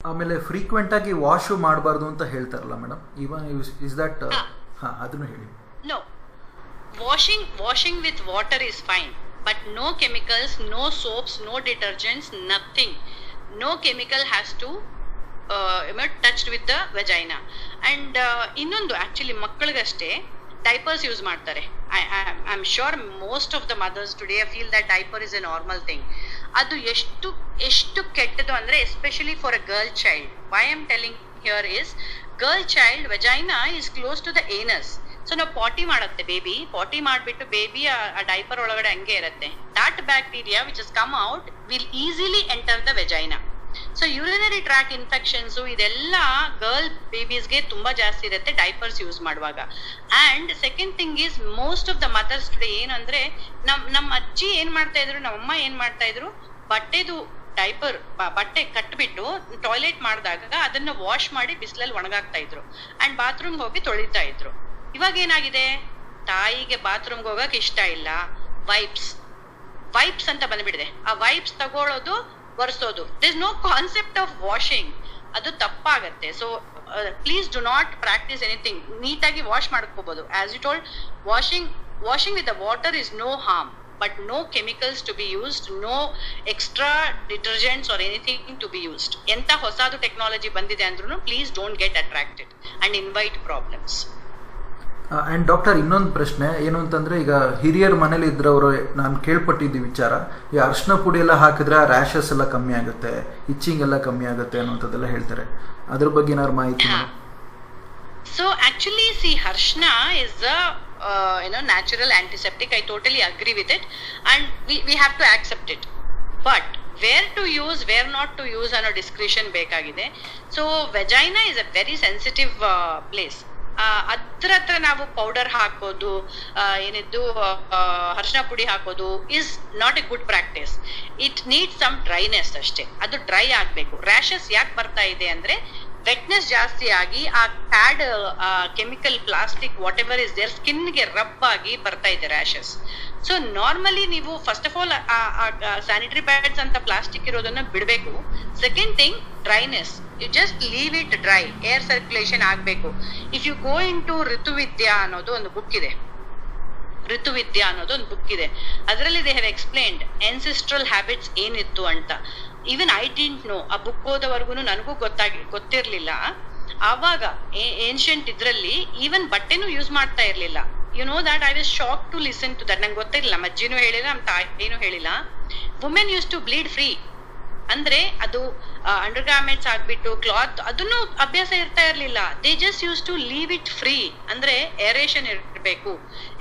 ಆಮೇಲೆ ಫ್ರೀಕ್ವೆಂಟ್ ಆಗಿ ವಾಶು ಮಾಡಬಾರ್ದು ಅಂತ ಹೇಳ್ತಾರಲ್ಲ ಮೇಡಮ್, ಇವನ್ ಇಸ್ ದಟ್ ಹಾಂ ಅದನ್ನು ಹೇಳಿ. No, washing with water is fine, but no chemicals, no soaps, no detergents, nothing. No chemical has to touched with the vagina. And ಇನ್ನೊಂದು actually ಮಕ್ಕಳಿಗಷ್ಟೇ ಡೈಪರ್ಸ್ ಯೂಸ್ ಮಾಡ್ತಾರೆ. I am sure most of the mothers today feel that diaper is a normal thing. ಅದು ಎಷ್ಟು ಕೆಟ್ಟದು ಅಂದ್ರೆ especially for a girl child. Why am telling here is girl child vagina is close to the anus. So ನಾವು potty ಮಾಡುತ್ತೆ baby, ಪಾಟಿ ಮಾಡಿಬಿಟ್ಟು baby ಆ diaper ಒಳಗಡೆ ಹಂಗೆ ಇರುತ್ತೆ. That bacteria which is come out will easily enter the vagina. So urinary tract infections ಇದೆಲ್ಲ girl ಬೇಬೀಸ್ಗೆ ತುಂಬಾ ಜಾಸ್ತಿ ಇರುತ್ತೆ ಡೈಪರ್ಸ್ ಯೂಸ್ ಮಾಡುವಾಗ. And second thing is most of the mothers today ಏನಂದ್ರೆ ನಮ್ಮ ಅಜ್ಜಿ ಏನ್ ಮಾಡ್ತಾ ಇದ್ರು, ನಮ್ಮಮ್ಮ ಏನ್ ಮಾಡ್ತಾ ಇದ್ರು, ಬಟ್ಟೆದು ಡೈಪರ್ ಬಟ್ಟೆ ಕಟ್ಬಿಟ್ಟು ಟಾಯ್ಲೆಟ್ ಮಾಡಿದಾಗ ಅದನ್ನ ವಾಶ್ ಮಾಡಿ ಬಿಸಿಲಲ್ಲಿ ಒಣಗಾಕ್ತಾ ಇದ್ರು ಅಂಡ್ ಬಾತ್ರೂಮ್ಗೆ ಹೋಗಿ ತೊಳಿತಾ ಇದ್ರು. ಇವಾಗ ಏನಾಗಿದೆ, ತಾಯಿಗೆ ಬಾತ್ರೂಮ್ಗೆ ಹೋಗಕ್ ಇಷ್ಟ ಇಲ್ಲ, ವೈಪ್ಸ್ ಅಂತ ಬಂದ್ಬಿಡಿದೆ. ಆ ವೈಪ್ಸ್ ತಗೊಳ್ಳೋದು, ಒರೆಸೋದು. There is no concept of washing. ಅದು ತಪ್ಪಾಗತ್ತೆ. So please do not practise anything. ನೀಟಾಗಿ ವಾಶ್ ಮಾಡ್ಕೋಬಹುದು. As you told, washing with the water is no harm, but no chemicals to be used, no extra detergents or anything to be used. ಎಂತ ಹೊಸದು technology ಬಂದಿದೆ ಅಂದ್ರೂ please don't get attracted and invite problems. And doctor, ಇನ್ನೊಂದು ಪ್ರಶ್ನೆ ಏನು ಅಂತಂದರೆ, ಈಗ ಹಿರಿಯರ ಮನೇಲಿ ಇದ್ರವರು ನಾನು ಕೇಳ್ಪಟ್ಟಿದ್ದ ವಿಚಾರ, ಈ ಅರಿಶಿನ ಪುಡಿ ಎಲ್ಲ ಹಾಕಿದ್ರೆ ರ್ಯಾಷಸ್ ಎಲ್ಲ ಕಮ್ಮಿ ಆಗುತ್ತೆ, ಇಚ್ಚಿಂಗ್ ಎಲ್ಲ ಕಮ್ಮಿ ಆಗುತ್ತೆ ಅನ್ನೋಂಥದ್ದೆಲ್ಲ ಹೇಳ್ತಾರೆ. ಅದ್ರ ಬಗ್ಗೆ ಏನಾದ್ರು ಮಾಹಿತಿ? ಸೊ ಆಕ್ಚುಲಿ ಸಿ, ಅರಿಶಿನ is natural antiseptic. I totally agree with it and we have to accept it. But where to use, where not to use ಅನ್ನೋ discretion ಬೇಕಾಗಿದೆ. So vagina is a very sensitive place. ಹತ್ರ ನಾವು powder ಹಾಕೋದು, ಏನಿದ್ದು ಅರಿಶಿನ ಪುಡಿ ಹಾಕೋದು is not a good practice. It need some dryness ಅಷ್ಟೇ. ಅದು ಡ್ರೈ ಆಗ್ಬೇಕು. ರ್ಯಾಷಸ್ ಯಾಕೆ ಬರ್ತಾ ಇದೆ ಅಂದ್ರೆ ವೆಟ್ನೆಸ್ ಜಾಸ್ತಿ ಆಗಿ ಆ pad chemical plastic whatever is there ಸ್ಕಿನ್ಗೆ ರಬ್ ಆಗಿ ಬರ್ತಾ ಇದೆ ರ್ಯಾಷಸ್. ಸೊ ನಾರ್ಮಲಿ ನೀವು first of all sanitary pads ಅಂತ ಪ್ಲಾಸ್ಟಿಕ್ ಇರೋದನ್ನ ಬಿಡಬೇಕು. Second thing, dryness. You just leave it dry, air circulation ಆಗ್ಬೇಕು. If you go into ಋತುವಿದ್ಯಾ ಅನ್ನೋದು ಒಂದು ಬುಕ್ ಇದೆ. ಅದರಲ್ಲಿ they have explained ancestral habits ಏನಿತ್ತು ಅಂತ. Even I didn't know. ಆ ಬುಕ್ ಓದೋವರೆಗೂ ನನಗೂ ಗೊತ್ತಿರ್ಲಿಲ್ಲ. ಆವಾಗ ಏನ್ಷಿಯಂಟ್ ಇದ್ರಲ್ಲಿ ಈವನ್ ಬಟ್ಟೆನೂ ಯೂಸ್ ಮಾಡ್ತಾ ಇರ್ಲಿಲ್ಲ. You know that I was shock to listen to that. ನಂಗೆ ಗೊತ್ತಿರಲಿಲ್ಲ, ನಮ್ಮ ಅಜ್ಜಿನೂ ಹೇಳಿಲ್ಲ, ನಮ್ಮ ತಾಯಿನೂ ಹೇಳಿಲ್ಲ. Women use to bleed free ಅಂದ್ರೆ ಅದು ಅಂಡರ್ ಗಾರ್ಮೆಂಟ್ಸ್ ಆಗ್ಬಿಟ್ಟು ಕ್ಲಾತ್ ಅದನ್ನು ಅಭ್ಯಾಸ ಇರ್ತಾ ಇರ್ಲಿಲ್ಲ. They just use to leave it free. ಅಂದ್ರೆ ಏರೇಷನ್ ಇರಬೇಕು,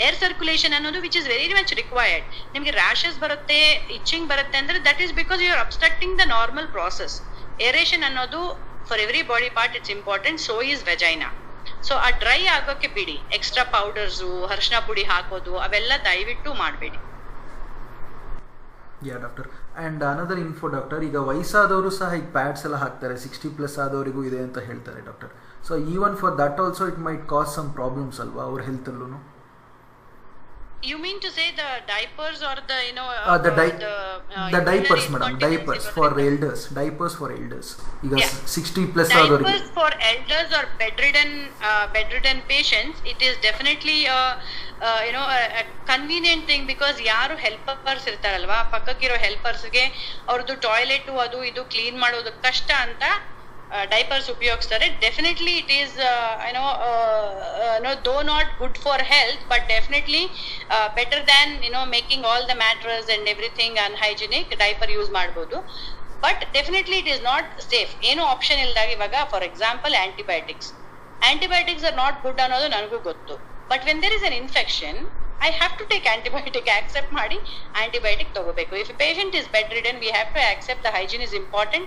ಏರ್ ಸರ್ಕ್ಯುಲೇಷನ್ ಅನ್ನೋದು which is very much required. ನಿಮ್ಗೆ ರ್ಯಾಷಸ್ ಬರುತ್ತೆ, ಇಚ್ಚಿಂಗ್ ಬರುತ್ತೆ ಅಂದ್ರೆ that is because you are obstructing the normal process. Aeration ಅನ್ನೋದು for every body part it's important. So is vagina. So ಆ dry ಆಗೋಕೆ ಬಿಡಿ. ಎಕ್ಸ್ಟ್ರಾ ಪೌಡರ್ಸು, ಅರಿಶಿನ ಪುಡಿ ಹಾಕೋದು ಅವೆಲ್ಲ ದಯವಿಟ್ಟು ಮಾಡಬೇಡಿ. Yeah doctor. And another info doctor, ಈಗ ವಯಸ್ಸಾದವರು ಸಹ ಈಗ ಪ್ಯಾಡ್ಸ್ ಎಲ್ಲ ಹಾಕ್ತಾರೆ, 60+ ಆದವರಿಗೂ ಇದೆ ಅಂತ ಹೇಳ್ತಾರೆ doctor. So even for that also it might cause some problems ಅಲ್ವಾ ಅವ್ರ ಹೆಲ್ತಲ್ಲೂ? You mean to say the diapers or the the diapers madam, diapers for elders, diapers for elders. Iga 60+ ಆದವರಿಗೆ diapers for elders or bedridden patients, it is definitely a convenient thing because ಯಾರು helpers ಇರ್ತಾರಲ್ವಾ, ಪಕ್ಕಕ್ಕಿರೋ ಹೆಲ್ಪರ್ಸ್ಗೆ ಅವ್ರದ್ದು toilet ಅದು ಇದು clean ಮಾಡೋದು ಕಷ್ಟ ಅಂತ diapers ಉಪಯೋಗಿಸ್ತಾರೆ. Definitely it is though not good for health, but definitely better than making all the mattress and everything unhygienic. Diaper use ಮಾಡ್ಬೋದು, but definitely it is not safe. ಏನು option ಇಲ್ದಾಗ ಇವಾಗ for example antibiotics are not good ಅನ್ನೋದು ನನಗೂ ಗೊತ್ತು. But when there is an infection I have to take antibiotic. Accept ಮಾಡಿ antibiotic ತಗೋಬೇಕು. If a patient is bedridden, we have to accept the hygiene is important.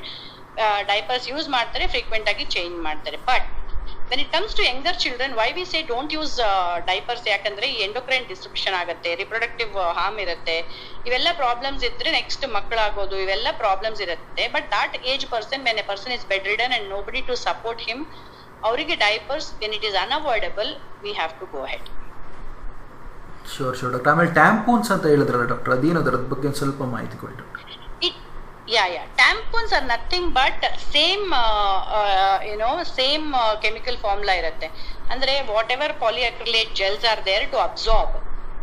Diapers use ಮಾಡ್ತಾರೆ, frequent ಆಗಿ change ಮಾಡ್ತಾರೆ. But when it comes to younger children, why we say don't use diapers? ಯಾಕಂದ್ರೆ ಈ endocrine disruption ಆಗುತ್ತೆ, reproductive harm ಇರುತ್ತೆ, ಇವೆಲ್ಲ problems ಇದ್ರೆ next ಮಕ್ಕಳಾಗೋದು, ಇವೆಲ್ಲ ಪ್ರಾಬ್ಲಮ್ಸ್ ಇರುತ್ತೆ. But that age person, when a person is bedridden and nobody to support him, ಅವರಿಗೆ diapers when it is unavoidable we have to go ahead. Sure doctor. ಆಮೇಲೆ ಟ್ಯಾಂಪೂನ್ಸ್ ಅಂತ ಹೇಳಿದ್ರಲ್ಲ ಡಾಕ್ಟರ್, ಅದೇನು ಅದರ ಬಗ್ಗೆ ಸ್ವಲ್ಪ ಮಾಹಿತಿ ಕೊಡಿ doctor. Yeah. Tampons are nothing but same chemical formula ಇರುತ್ತೆ. ಅಂದ್ರೆ whatever polyacrylate gels are there to absorb,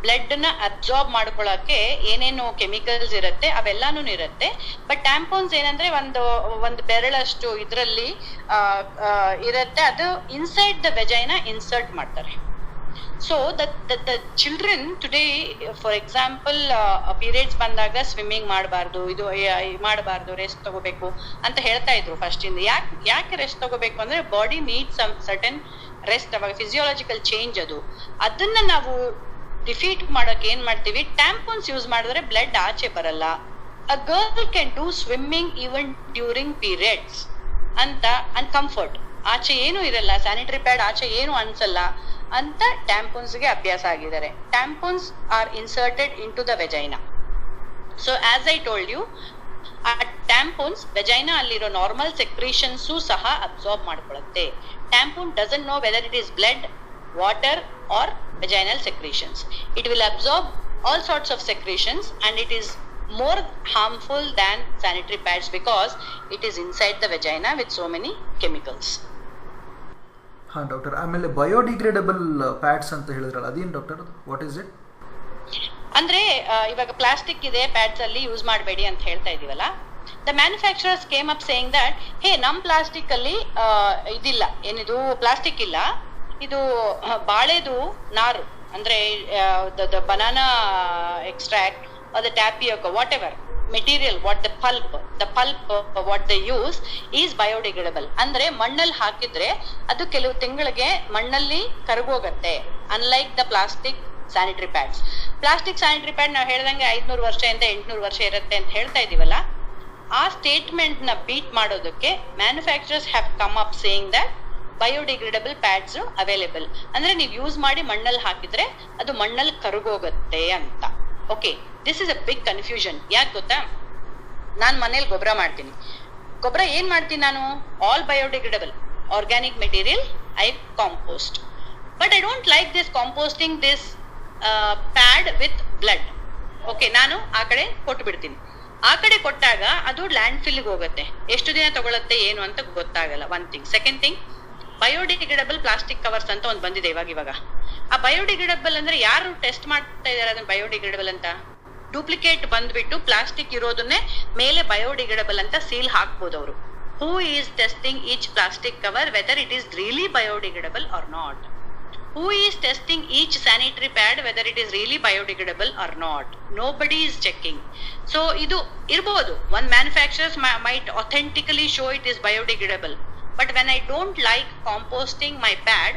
blood ನ ಅಬ್ಸಾರ್ಬ್ ಮಾಡ್ಕೊಳಕ್ಕೆ ಏನೇನು ಕೆಮಿಕಲ್ಸ್ ಇರುತ್ತೆ ಅವೆಲ್ಲಾನು ಇರುತ್ತೆ. ಬಟ್ ಟ್ಯಾಂಪೋನ್ಸ್ ಏನಂದ್ರೆ ಒಂದು ಬೆರಳಷ್ಟು ಇದ್ರಲ್ಲಿ ಇರುತ್ತೆ, ಅದು ಇನ್ಸೈಡ್ ದ ವೆಜೈನ ಇನ್ಸರ್ಟ್ ಮಾಡ್ತಾರೆ. So the children today, for example, periods ಬಂದಾಗ ಸ್ವಿಮ್ಮಿಂಗ್ ಮಾಡಬಾರ್ದು, ಇದು ಮಾಡಬಾರ್ದು, ರೆಸ್ಟ್ ತಗೋಬೇಕು ಅಂತ ಹೇಳ್ತಾ ಇದ್ರು ಫಸ್ಟ್ ಇಂದ. ಯಾಕೆ ರೆಸ್ಟ್ ತಗೋಬೇಕು ಅಂದ್ರೆ body need some certain rest, ಅವಾಗ ಫಿಸಿಯಾಲಜಿಕಲ್ ಚೇಂಜ್ ಅದನ್ನ ನಾವು ಡಿಫೀಟ್ ಮಾಡೋಕೆ ಏನ್ ಮಾಡ್ತೀವಿ, ಟ್ಯಾಂಪೋನ್ಸ್ ಯೂಸ್ ಮಾಡಿದ್ರೆ ಬ್ಲಡ್ ಆಚೆ ಬರಲ್ಲ. A girl can do swimming even during periods ಅಂತ ಕಂಫರ್ಟ್, ಆಚೆ ಏನು ಇರಲ್ಲ, ಸ್ಯಾನಿಟರಿ ಪ್ಯಾಡ್ ಆಚೆ ಏನು ಅನ್ಸಲ್ಲ ಅಂತ ಟ್ಯಾಂಪೋನ್ಸ್ಗೆ ಅಭ್ಯಾಸ ಆಗಿದ್ದಾರೆ. Tampons are inserted into the vagina. So as I told you, ಆ ಟ್ಯಾಂಪೋನ್ಸ್ ವೆಜೈನಾ ಅಲ್ಲಿರೋ ನಾರ್ಮಲ್ ಸೆಕ್ರೀಷನ್ಸು ಸಹ ಅಬ್ಸಾರ್ಬ್ ಮಾಡ್ಕೊಳ್ಳುತ್ತೆ. Tampon doesn't know whether it is blood, water or vaginal secretions. It will absorb all sorts of secretions and it is more harmful than sanitary pads because it is inside the vagina with so many chemicals. ಹಾ doctor, ಆಮೇಲೆ biodegradable pads ಅಂತ ಹೇಳಿದ್ರಲ್ಲ, ಅದೇನು doctor, what is it? ಅಂದ್ರೆ ಇವಾಗ plastic ಇದೆ pads ಅಲ್ಲಿ use ಮಾಡಬೇಡಿ ಅಂತ ಹೇಳ್ತಾ ಇದೀವಲ್ಲ, the manufacturers came up saying that hey ನಮ್ ಪ್ಲಾಸ್ಟಿಕ್ ಅಲ್ಲಿ ಇದಿಲ್ಲ, ಏನಿದು ಪ್ಲಾಸ್ಟಿಕ್ ಇಲ್ಲ, ಇದು ಬಾಳೆದು ನಾರು, ಅಂದ್ರೆ banana extract or the tapioca, whatever material, what the pulp what they use is biodegradable. ಅಂದ್ರೆ ಮಣ್ಣಲ್ಲಿ ಹಾಕಿದ್ರೆ ಅದು ಕೆಲವು ತಿಂಗಳಿಗೆ ಮಣ್ಣಲ್ಲಿ ಕರಗೋಗತ್ತೆ, unlike the plastic sanitary pads. Plastic sanitary pad ನಾವು ಹೇಳ್ದಂಗೆ 500 ವರ್ಷದಿಂದ 800 ವರ್ಷ ಇರುತ್ತೆ ಅಂತ ಹೇಳ್ತಾ ಇದೀವಲ್ಲ, ಆ ಸ್ಟೇಟ್ಮೆಂಟ್ ನ ಬೀಟ್ ಮಾಡೋದಕ್ಕೆ manufacturers have come up saying that biodegradable pads available. ಅಂದ್ರೆ ನೀವು ಯೂಸ್ ಮಾಡಿ ಮಣ್ಣಲ್ಲಿ ಹಾಕಿದ್ರೆ ಅದು ಮಣ್ಣಲ್ಲಿ ಕರಗೋಗತ್ತೆ ಅಂತ. Okay, this is a big confusion. ಯಾಕೆ ಗೊತ್ತಾ, ನಾನು ಮನೇಲಿ ಗೊಬ್ಬರ ಮಾಡ್ತೀನಿ. ಗೊಬ್ಬರ ಏನ್ ಮಾಡ್ತೀನಿ ನಾನು, all biodegradable organic material, I compost. But I don't like this composting this pad with blood. Okay, ನಾನು ಆ ಕಡೆ ಕೊಟ್ಟು ಬಿಡ್ತೀನಿ. ಆ ಕಡೆ ಕೊಟ್ಟಾಗ ಅದು ಲ್ಯಾಂಡ್ ಫಿಲ್ಗೆ ಹೋಗುತ್ತೆ, ಎಷ್ಟು ದಿನ ತಗೊಳತ್ತೆ ಏನು ಅಂತ ಗೊತ್ತಾಗಲ್ಲ. One thing. Second thing, biodegradable plastic covers ಅಂತ ಒಂದು ಬಂದಿದೆ ಇವಾಗ. ಆ ಬಯೋಡಿಗ್ರೇಡಬಲ್ ಅಂದ್ರೆ ಯಾರು ಟೆಸ್ಟ್ ಮಾಡ್ತಾ ಇದಾರೆ ಅದನ್ನ ಬಯೋಡಿಗ್ರೇಡಬಲ್ ಅಂತ? ಡೂಪ್ಲಿಕೇಟ್ ಬಂದ್ಬಿಟ್ಟು ಪ್ಲಾಸ್ಟಿಕ್ ಇರೋದನ್ನೇ ಮೇಲೆ ಬಯೋಡಿಗ್ರೇಡಬಲ್ ಅಂತ ಸೀಲ್ ಹಾಕ್ಬೋದು ಅವರು. Who is testing each plastic cover whether it is really biodegradable or not? Who is testing each sanitary pad whether it is really biodegradable or not? Nobody is checking. So idu irbodu, one manufacturers might authentically show it is biodegradable, but when I don't like composting my pad,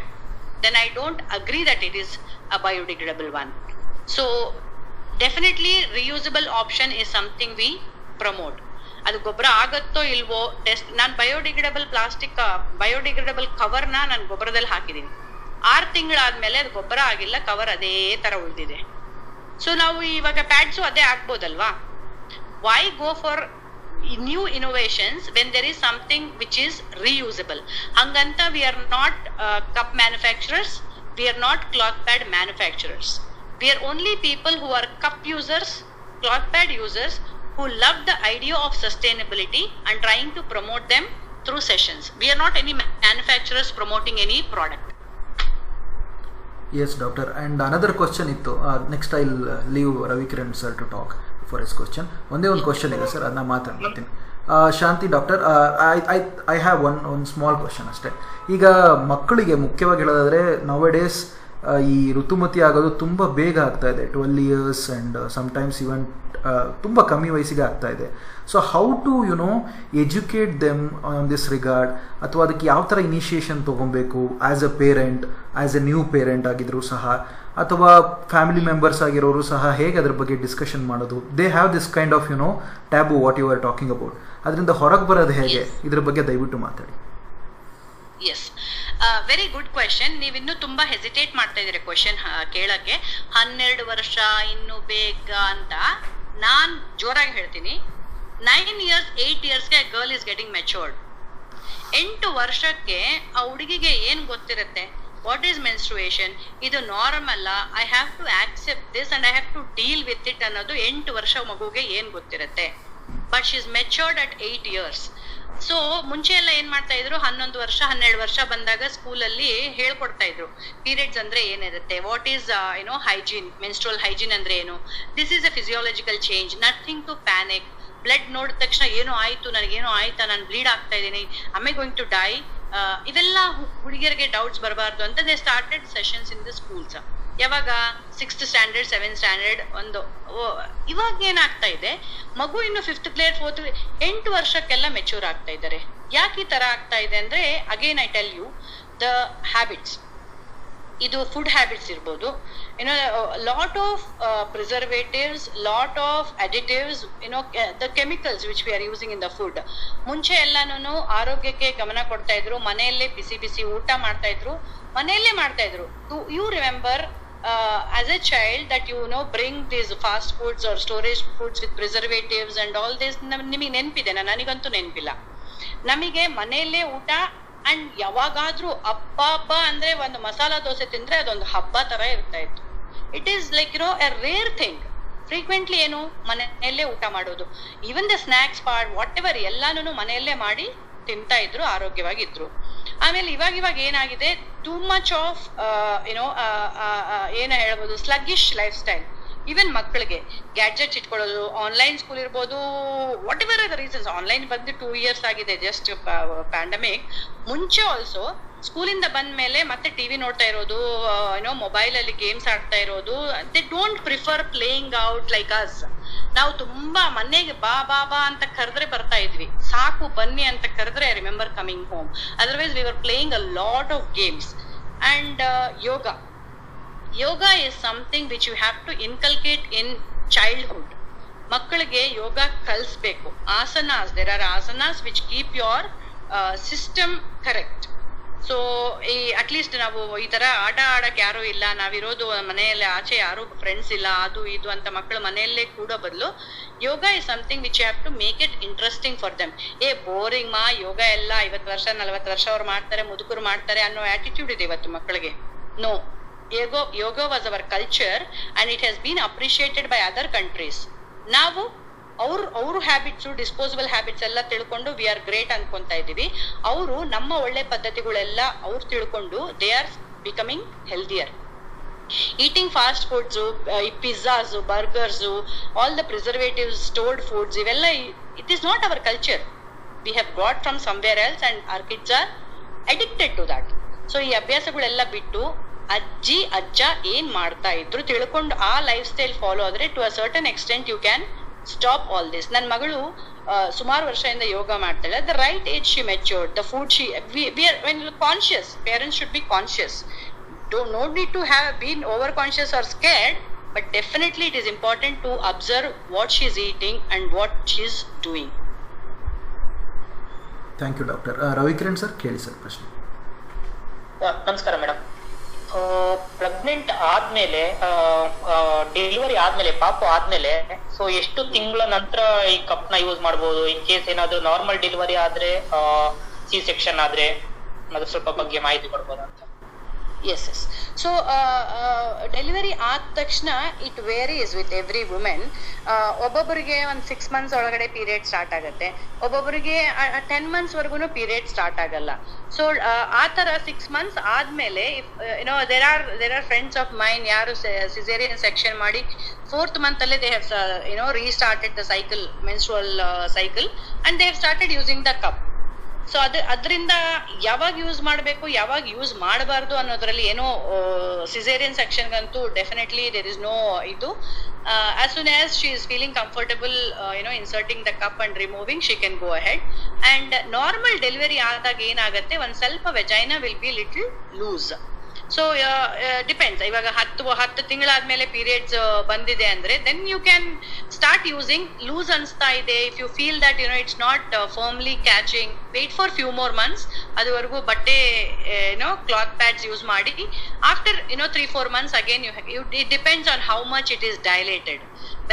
then I don't agree that it is a biodegradable one. So definitely reusable option is something we promote. ಅದು ಗೊಬ್ಬರ ಆಗತ್ತೋ ಇಲ್ವೋ test. ನಾನು biodegradable ಕವರ್ನ ನಾನು ಗೊಬ್ಬರದಲ್ಲಿ ಹಾಕಿದ್ದೀನಿ. 6 ತಿಂಗಳಾದ್ಮೇಲೆ ಅದು ಗೊಬ್ಬರ ಆಗಿಲ್ಲ, ಕವರ್ ಅದೇ ತರ ಉಳಿದಿದೆ. ಸೊ ನಾವು ಇವಾಗ ಪ್ಯಾಡ್ಸು ಅದೇ ಆಗ್ಬೋದಲ್ವಾ? Why go for new innovations when there is something which is reusable? ಹಂಗಂತ we are not cup manufacturers, we are not cloth pad manufacturers. We are only people who are cup users, cloth pad users, who love the idea of sustainability and trying to promote them through sessions. We are not any manufacturers promoting any product. Yes, doctor. And another question ittu. Next I'll leave Ravi Kiran sir to talk for his question. Onde one question ಇದೆ sir, ಅದನ್ನ ಮಾತಾಡ್ತೀನಿ. Shanti doctor, I have one small question ಅಷ್ಟೇ. ಈಗ ಮಕ್ಕಳಿಗೆ ಮುಖ್ಯವಾಗಿ ಹೇಳೋದಾದ್ರೆ now-A-days ಈ ಋತುಮತಿ ಆಗೋದು ತುಂಬ ಬೇಗ ಆಗ್ತಾ ಇದೆ. 12 years ಆ್ಯಂಡ್ ಸಮ್ಟೈಮ್ಸ್ ಇವನ್ ತುಂಬ ಕಮ್ಮಿ ವಯಸ್ಸಿಗೆ ಆಗ್ತಾ ಇದೆ. So how to educate them on this regard, ಅಥವಾ ಅದಕ್ಕೆ ಯಾವ ಥರ ಇನಿಷಿಯೇಷನ್ ತೊಗೊಬೇಕು as a parent, as a new parent ಆಗಿದ್ರು ಸಹ, ಅಥವಾ ಫ್ಯಾಮಿಲಿ ಮೆಂಬರ್ಸ್ ಆಗಿರೋರು ಸಹ ಹೇಗೆ ಅದ್ರ ಬಗ್ಗೆ ಡಿಸ್ಕಷನ್ ಮಾಡೋದು? They have this kind of taboo what you are talking about. ಅದರಿಂದ ಹೊರಗೆ ಬರೋದು ಹೇಗೆ, ಇದ್ರ ಬಗ್ಗೆ ದಯವಿಟ್ಟು ಮಾತಾಡಿ. Yes, very good question. ನೀವಿನ್ನೂ ತುಂಬಾ ಹೆಸಿಟೇಟ್ ಮಾಡ್ತಾ ಇದ್ದೀರಿ ಕ್ವೆಶನ್ ಕೇಳಕ್ಕೆ. 12 ವರ್ಷ ಇನ್ನು ಬೇಗ ಅಂತ. ನಾನ್ ಜೋರಾಗಿ ಹೇಳ್ತೀನಿ, 9 years 8 yearsಗೆ ಗರ್ಲ್ ಇಸ್ ಗೆಟಿಂಗ್ ಮೆಚೂರ್ಡ್. 8 ವರ್ಷಕ್ಕೆ ಆ ಹುಡುಗಿಗೆ ಏನ್ ಗೊತ್ತಿರುತ್ತೆ, ವಾಟ್ ಈಸ್ ಮೆನ್ಸ್ಟ್ರುಯೇಷನ್, ಇದು normal, I have to accept this and I have to deal with it ಅನ್ನೋದು 8 ವರ್ಷ ಮಗುಗೆ ಏನ್ ಗೊತ್ತಿರುತ್ತೆ? but she's matured at 8 years. So ಮುಂಚೆ ಎಲ್ಲ ಏನ್ ಮಾಡ್ತಾ ಇದ್ರು, 11 ವರ್ಷ 12 ವರ್ಷ ಬಂದಾಗ ಸ್ಕೂಲಲ್ಲಿ ಹೇಳ್ಕೊಡ್ತಾ ಇದ್ರು ಪೀರಿಯಡ್ಸ್ ಅಂದ್ರೆ ಏನಿರುತ್ತೆ, what is hygiene, menstrual hygiene ಅಂದ್ರೆ ಏನು, this is a physiological change, nothing to panic. Blood ನೋಡಿದ ತಕ್ಷಣ ಏನೋ ಆಯ್ತು, ನನಗೇನೋ ಆಯ್ತಾ, ನಾನು ಬ್ಲೀಡ್ ಆಗ್ತಾ ಇದ್ದೀನಿ, ಐ ಗೋಯಿಂಗ್ ಟು ಡೈ, ಇವೆಲ್ಲ ಹುಡುಗಿಯರಿಗೆ ಡೌಟ್ಸ್ ಬರಬಾರ್ದು ಅಂತ they started sessions in the schools. ಯಾವಾಗ 6th ಸ್ಟ್ಯಾಂಡರ್ಡ್ 7th ಸ್ಟ್ಯಾಂಡರ್ಡ್ ಇವಾಗ ಏನಾಗ್ತಾ ಇದೆ, ಮಗು ಇನ್ನು 5th ಗ್ರೇಡ್ 4th 8 ವರ್ಷಕ್ಕೆಲ್ಲ ಮೆಚೂರ್ ಆಗ್ತಾ ಇದ್ದಾರೆ. ಯಾಕೆ ಈ ತರ ಆಗ್ತಾ ಇದೆ ಅಂದ್ರೆ, again I tell you, the habits, ಇದು ಫುಡ್ ಹ್ಯಾಬಿಟ್ಸ್ ಇರ್ಬೋದು, lot of preservatives, lot of additives, the chemicals which we are using in the food. ಮುಂಚೆ ಎಲ್ಲಾನು ಆರೋಗ್ಯಕ್ಕೆ ಗಮನ ಕೊಡ್ತಾ ಇದ್ರು, ಮನೆಯಲ್ಲೇ ಬಿಸಿ ಬಿಸಿ ಊಟ ಮಾಡ್ತಾ ಇದ್ರು, ಮನೆಯಲ್ಲೇ ಮಾಡ್ತಾ ಇದ್ರು. You remember as a child that bring these fast foods or storage foods with preservatives and all this, ನಿಮಗೆ ನೆನಪಿದೆ? ನನಗಂತೂ ನೆನಪಿಲ್ಲ. ನಮಗೆ ಮನೆಯಲ್ಲೇ ಊಟ, ಅಂಡ್ ಯಾವಾಗಾದ್ರೂ ಹಬ್ಬ ಅಂದ್ರೆ ಒಂದು ಮಸಾಲಾ ದೋಸೆ ತಿಂದ್ರೆ ಅದೊಂದು ಹಬ್ಬ ತರ ಇರ್ತಾ ಇತ್ತು. It is like a rare thing. Frequently ಏನು ಮನೆಯಲ್ಲೇ ಊಟ ಮಾಡೋದು, even the snacks part whatever ಎಲ್ಲಾನು ಮನೆಯಲ್ಲೇ ಮಾಡಿ ತಿಂತಾ ಇದ್ರು, ಆರೋಗ್ಯವಾಗಿದ್ರು. ಆಮೇಲೆ ಇವಾಗ ಏನಾಗಿದೆ, ಟೂ ಮಚ್ ಆಫ್ ಏನ ಹೇಳ್ಬೋದು, ಸ್ಲಗ್ಗಿಶ್ ಲೈಫ್ ಸ್ಟೈಲ್. ಈವನ್ ಮಕ್ಕಳಿಗೆ ಗ್ಯಾಡ್ಜೆಟ್ಸ್ ಇಟ್ಕೊಳ್ಳೋದು, ಆನ್ಲೈನ್ ಸ್ಕೂಲ್ ಇರ್ಬೋದು, what ever the reasons. Online ಬಂದು 2 years ಆಗಿದೆ, ಜಸ್ಟ್ ಪ್ಯಾಂಡಮಿಕ್. ಮುಂಚೆ ಆಲ್ಸೋ ಸ್ಕೂಲಿಂದ ಬಂದ ಮೇಲೆ ಮತ್ತೆ ಟಿವಿ ನೋಡ್ತಾ ಇರೋದು, ಮೊಬೈಲ್ ಅಲ್ಲಿ ಗೇಮ್ಸ್ ಆಡ್ತಾ ಇರೋದು. They don't prefer playing out like us. ನಾವು ತುಂಬಾ ಮನೆಗೆ ಬಾ ಬಾ ಬಾ ಅಂತ ಕರೆದ್ರೆ ಬರ್ತಾ ಇದ್ವಿ, ಸಾಕು ಬನ್ನಿ ಅಂತ ಕರೆದ್ರೆ I remember coming home. Otherwise we were playing a lot of games. And yoga is something which you have to inculcate in childhood. ಮಕ್ಕಳಿಗೆ ಯೋಗ ಕಲಿಸ್ಬೇಕು. Asanas, there are asanas which keep your system correct. So at least ನಾವು ಈ ತರ ಆಟ ಆಡಕ್ ಯಾರು ಇಲ್ಲ, ನಾವಿರೋದು ಮನೆಯಲ್ಲಿ, ಆಚೆ ಯಾರು ಫ್ರೆಂಡ್ಸ್ ಇಲ್ಲ, ಅದು ಇದು ಅಂತ ಮಕ್ಕಳು ಮನೆಯಲ್ಲೇ ಕೂಡೋ ಬದಲು yoga is something which you have to make it interesting for them. Boring yoga ಎಲ್ಲ 50 ವರ್ಷ 40 ವರ್ಷ ಅವ್ರು ಮಾಡ್ತಾರೆ, ಮುದುಕರು ಮಾಡ್ತಾರೆ ಅನ್ನೋ ಆಟಿಟ್ಯೂಡ್ ಇದೆ ಇವತ್ತು ಮಕ್ಕಳಿಗೆ. No, yoga was our culture and it has been appreciated by other countries. ನಾವು ಅವ್ರ ಹ್ಯಾಬಿಟ್ಸ್, ಡಿಸ್ಪೋಸಬಲ್ ಹ್ಯಾಬಿಟ್ಸ್ ಎಲ್ಲ ತಿಳ್ಕೊಂಡು ವಿ ಆರ್ ಗ್ರೇಟ್ ಅನ್ಕೊಂತಾ ಇದೀವಿ. ಅವರು ನಮ್ಮ ಒಳ್ಳೆ ಪದ್ಧತಿಗಳೆಲ್ಲ ಅವ್ರು ತಿಳ್ಕೊಂಡು they are becoming healthier. Eating fast foods, ಈ pizzas, burgers, all the preservatives, stored foods, ಇವೆಲ್ಲ it is not our culture. We have got from somewhere else and our kids are addicted to that. So ಈ ಅಭ್ಯಾಸಗಳೆಲ್ಲ ಬಿಟ್ಟು ಅಜ್ಜಿ ಅಜ್ಜ ಏನ್ ಮಾಡ್ತಾ ಇದ್ರು ತಿಳ್ಕೊಂಡು ಆ ಲೈಫ್ ಸ್ಟೈಲ್ ಫಾಲೋ ಆದ್ರೆ to a certain extent you can stop all this. ನನ್ನ ಮಗಳು ಸುಮಾರು ವರ್ಷದಿಂದ ಯೋಗ ಮಾಡ್ತಾಳೆ. The right age she matured, the food she we are when conscious, parents should be conscious. No need to have been over conscious or scared, but definitely it is important to observe what she is eating and what she is doing. Thank you, Doctor. Ravikiran sir, ಕೇಳಿ sir ಪ್ರಶ್ನೆ. ನಮಸ್ಕಾರ madam. Pregnant ಆದ್ಮೇಲೆ, delivery ಆದ್ಮೇಲೆ, ಪಾಪು ಆದ್ಮೇಲೆ, so ಎಷ್ಟು ತಿಂಗಳ ನಂತರ ಈ ಕಪ್ ನ ಯೂಸ್ ಮಾಡಬಹುದು? ಇನ್ ಕೇಸ್ ಏನಾದ್ರು ನಾರ್ಮಲ್ ಡೆಲಿವರಿ ಆದ್ರೆ, ಸಿ ಸೆಕ್ಷನ್ ಆದ್ರೆ, ಅದ್ರ ಸ್ವಲ್ಪ ಬಗ್ಗೆ ಮಾಹಿತಿ ಕೊಡ್ಬೋದಾ ಅಂತ. Yes. So ಡೆಲಿವರಿ ಆದ ತಕ್ಷಣ it varies with every women. ಒಬ್ಬೊಬ್ಬರಿಗೆ ಒಂದು 6 months ಒಳಗಡೆ ಪೀರಿಯಡ್ ಸ್ಟಾರ್ಟ್ ಆಗುತ್ತೆ, ಒಬ್ಬೊಬ್ಬರಿಗೆ 10 months ವರ್ಗು ಪೀರಿಯಡ್ ಸ್ಟಾರ್ಟ್ ಆಗಲ್ಲ. ಸೊ ಆ ತರ 6 months ಆದ್ಮೇಲೆ there are friends of mine ಯಾರು ಸಿಸೇರಿಯನ್ ಸೆಕ್ಷನ್ ಮಾಡಿ 4th month ಅಲ್ಲೇ they have restarted the cycle, menstrual cycle, and they have started using the cup. So ಅದರಿಂದ ಯಾವಾಗ ಯೂಸ್ ಮಾಡಬೇಕು, ಯಾವಾಗ ಯೂಸ್ ಮಾಡಬಾರ್ದು ಅನ್ನೋದ್ರಲ್ಲಿ ಏನೋ ಸಿಸೇರಿಯನ್ ಸೆಕ್ಷನ್ಗಂತೂ ಡೆಫಿನೆಟ್ಲಿ ದೇರ್ ಇಸ್ ನೋ ಇದು. As soon as she is feeling comfortable inserting the cup and removing, she can go ahead. And normal delivery ಆದಾಗ ಏನಾಗುತ್ತೆ, ಒಂದ್ ಸ್ವಲ್ಪ vagina will be little loose. So depends. ಇವಾಗ 10 ತಿಂಗಳಾದ್ಮೇಲೆ periods ಬಂದಿದೆ ಅಂದ್ರೆ then you can start using. Loose ಅನ್ಸ್ತಾ ಇದೆ, if you feel that it's not firmly catching, wait for few more months. ಅದುವರೆಗೂ ಬಟ್ಟೆ ಕ್ಲಾತ್ ಪ್ಯಾಡ್ಸ್ ಯೂಸ್ ಮಾಡಿ. After 3-4 months again it depends on how much it is dilated.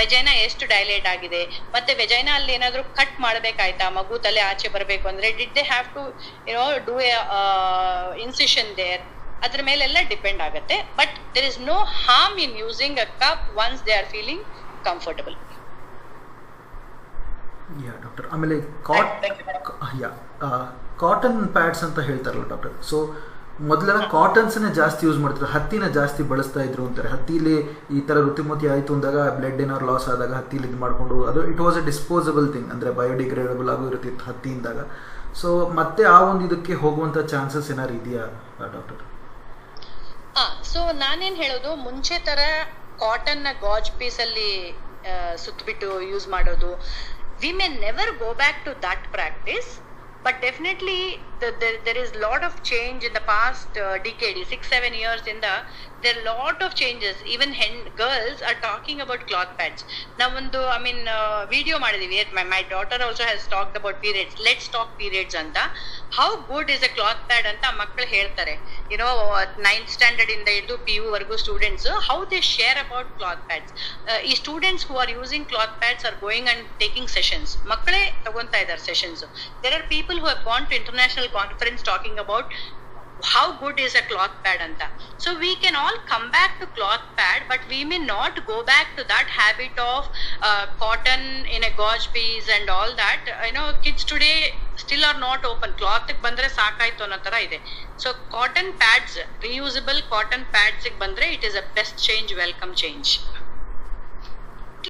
Vagina ಎಷ್ಟು dilate ಆಗಿದೆ, ಮತ್ತೆ vagina ಅಲ್ಲಿ ಏನಾದ್ರು ಕಟ್ ಮಾಡ್ಬೇಕಾಯ್ತಾ, ಮಗು ತಲೆ ಆಚೆ ಬರ್ಬೇಕು ಅಂದ್ರೆ did they have to do a incision there, ಅದ್ರ ಮೇಲೆಲ್ಲ ಡಿಪೆಂಡ್ ಆಗುತ್ತೆ. But there is no harm in using a cup once they are feeling comfortable. Ya doctor. ಆಮೇಲೆ Thank you, madam. Cotton pads ಅಂತ ಹೇಳ್ತಾರಲ್ಲ ಡಾಕ್ಟರ್. ಸೊ ಮೊದಲೆಲ್ಲ ಕಾಟನ್ಸ್ನೇ ಜಾಸ್ತಿ use ಮಾಡ್ತಾರೆ, ಹತ್ತಿನ ಜಾಸ್ತಿ ಬಳಸ್ತಾ ಇದ್ರು ಅಂತಾರೆ. ಹತ್ತಿಲಿ ಈ ಥರ ಋತುಮತಿ ಆಯಿತು ಅಂದಾಗ ಬ್ಲಡ್ ಏನಾದ್ರು ಲಾಸ್ ಆದಾಗ ಹತ್ತಿಲಿ ಇದು ಮಾಡಿಕೊಂಡು ಅದು it was A disposable thing, ಅಂದರೆ ಬಯೋಡಿಗ್ರೇಡಬಲ್ ಆಗು ಇರುತ್ತಿತ್ತು ಹತ್ತಿಯಿಂದಾಗ. ಸೊ ಮತ್ತೆ ಆ ಒಂದು ಇದಕ್ಕೆ ಹೋಗುವಂಥ ಚಾನ್ಸಸ್ ಏನಾದ್ರು ಇದೆಯಾ ಡಾಕ್ಟರ್? ಸೊ ನಾನೇನ್ ಹೇಳೋದು, ಮುಂಚೆ ತರ ಕಾಟನ್ ನ ಗಾಜ್ ಪೀಸ್ ಅಲ್ಲಿ ಸುತ್ತಬಿಟ್ಟು ಯೂಸ್ ಮಾಡೋದು, we may never go back to that practice. But definitely there is lot of change in the past decade, 6-7 years in there are lot of changes. Even girls are talking about cloth pads. Now video ಮಾಡಿದೀವಿ, my daughter also has talked about periods. Let's talk periods anta. How good is a cloth pad anta ಮಕ್ಕಳು ಹೇಳ್ತಾರೆ. 9th standard ಇಂದ ಹಿಡಿದು PU ವರೆಗೂ students how they share about cloth pads. ಈ students who are using cloth pads are going and taking sessions. ಮಕ್ಕಳೇ ತಗೊಂತಾ ಇದ್ದಾರೆ sessions. There are people who have gone to international conference talking about how good is a cloth pad anta. So we can all come back to cloth pad, but we may not go back to that habit of cotton in a gauze piece and all that. Kids today still are not open. Cloth ಗೆ ಬಂದ್ರೆ ಸಾಕಾಯ್ತು ಅನ್ನೋ ತರ ಇದೆ. So cotton pads, reusable cotton pads ಗೆ ಬಂದ್ರೆ it is a best change, welcome change.